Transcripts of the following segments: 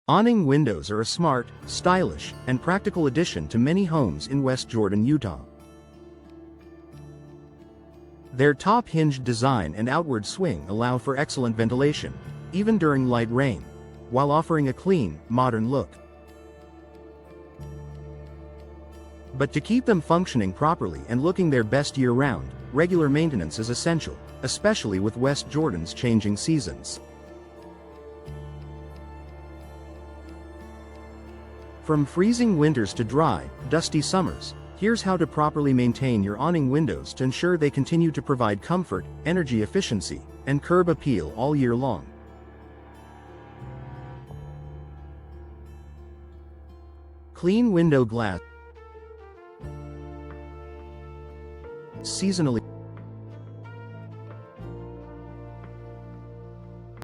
Awning windows are a smart, stylish, and practical addition to many homes in West Jordan, Utah. Their top-hinged design and outward swing allow for excellent ventilation, even during light rain, while offering a clean, modern look. But to keep them functioning properly and looking their best year-round, regular maintenance is essential, especially with West Jordan's changing seasons. From freezing winters to dry, dusty summers, here's how to properly maintain your awning windows to ensure they continue to provide comfort, energy efficiency, and curb appeal all year long. Clean window glass. Seasonally,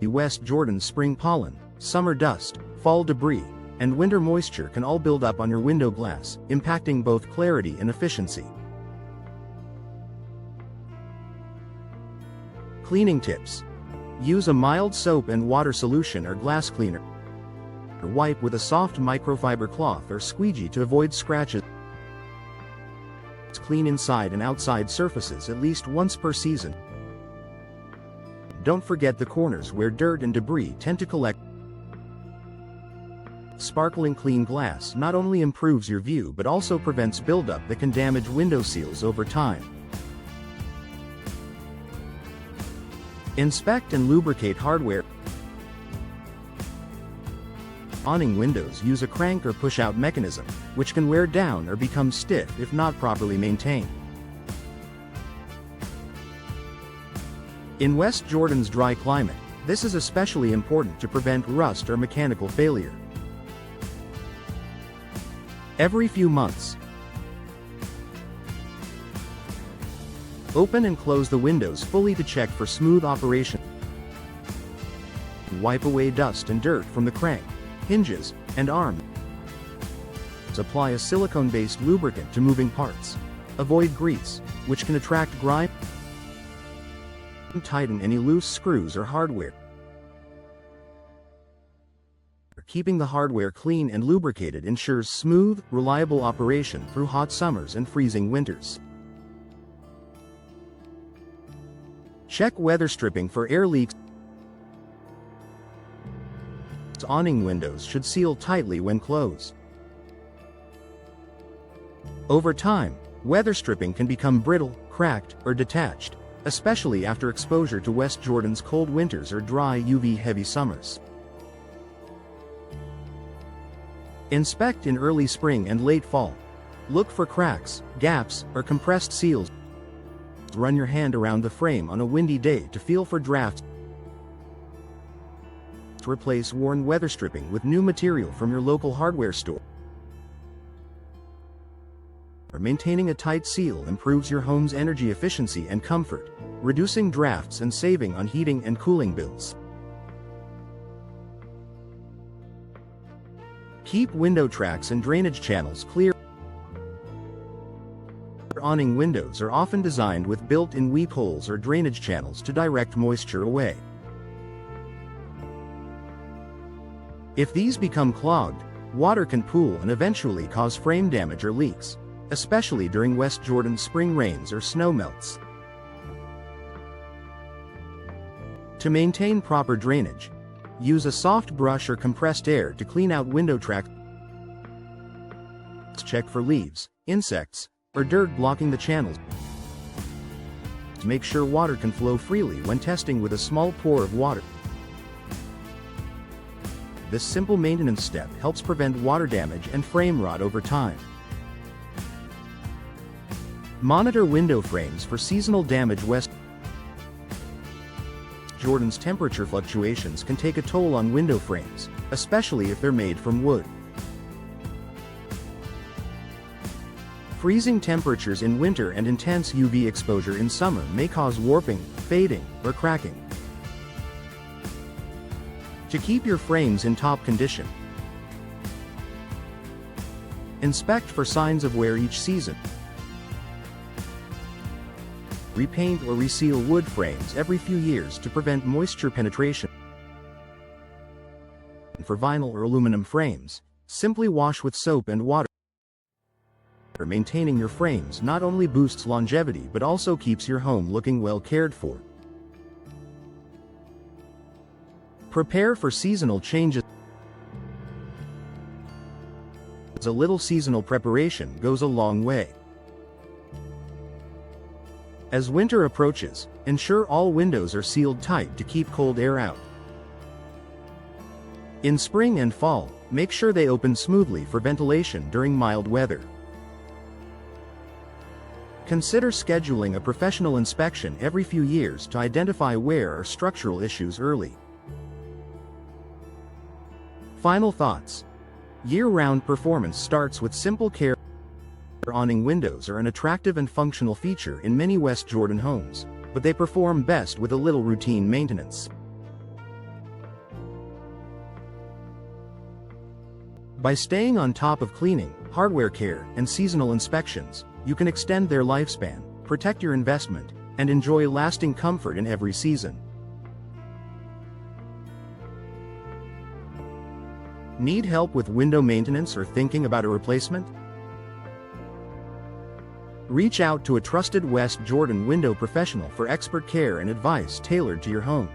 West Jordan spring pollen, summer dust, fall debris, and winter moisture can all build up on your window glass, impacting both clarity and efficiency. Cleaning tips. Use a mild soap and water solution or glass cleaner. Wipe with a soft microfiber cloth or squeegee to avoid scratches. Clean inside and outside surfaces at least once per season. Don't forget the corners where dirt and debris tend to collect. Sparkling clean glass not only improves your view but also prevents buildup that can damage window seals over time. Inspect and lubricate hardware. Awning windows use a crank or push-out mechanism, which can wear down or become stiff if not properly maintained. In West Jordan's dry climate, this is especially important to prevent rust or mechanical failure. Every few months, open and close the windows fully to check for smooth operation. Wipe away dust and dirt from the crank, hinges, and arm. Apply a silicone-based lubricant to moving parts. Avoid grease, which can attract grime. Tighten any loose screws or hardware. Keeping the hardware clean and lubricated ensures smooth, reliable operation through hot summers and freezing winters. Check weather stripping for air leaks. Awning windows should seal tightly when closed. Over time, weather stripping can become brittle, cracked, or detached, especially after exposure to West Jordan's cold winters or dry UV-heavy summers. Inspect in early spring and late fall. Look for cracks, gaps, or compressed seals. Run your hand around the frame on a windy day to feel for drafts. Replace worn weather stripping with new material from your local hardware store. Maintaining a tight seal improves your home's energy efficiency and comfort, reducing drafts and saving on heating and cooling bills. Keep window tracks and drainage channels clear. Awning windows are often designed with built-in weep holes or drainage channels to direct moisture away. If these become clogged, water can pool and eventually cause frame damage or leaks, especially during West Jordan spring rains or snow melts. To maintain proper drainage, use a soft brush or compressed air to clean out window tracks. Check for leaves, insects, or dirt blocking the channels. Make sure water can flow freely when testing with a small pour of water. This simple maintenance step helps prevent water damage and frame rot over time. Monitor window frames for seasonal damage. West Jordan's temperature fluctuations can take a toll on window frames, especially if they're made from wood. Freezing temperatures in winter and intense UV exposure in summer may cause warping, fading, or cracking. To keep your frames in top condition, inspect for signs of wear each season. Repaint or reseal wood frames every few years to prevent moisture penetration. for vinyl or aluminum frames, simply wash with soap and water. Maintaining your frames not only boosts longevity but also keeps your home looking well cared for. Prepare for seasonal changes. A little seasonal preparation goes a long way. As winter approaches, ensure all windows are sealed tight to keep cold air out. In spring and fall, make sure they open smoothly for ventilation during mild weather. Consider scheduling a professional inspection every few years to identify wear or structural issues early. Final thoughts. Year-round performance starts with simple care. Awning windows are an attractive and functional feature in many West Jordan homes, but they perform best with a little routine maintenance. By staying on top of cleaning, hardware care, and seasonal inspections, you can extend their lifespan, protect your investment, and enjoy lasting comfort in every season. Need help with window maintenance or thinking about a replacement? Reach out to a trusted West Jordan window professional for expert care and advice tailored to your home.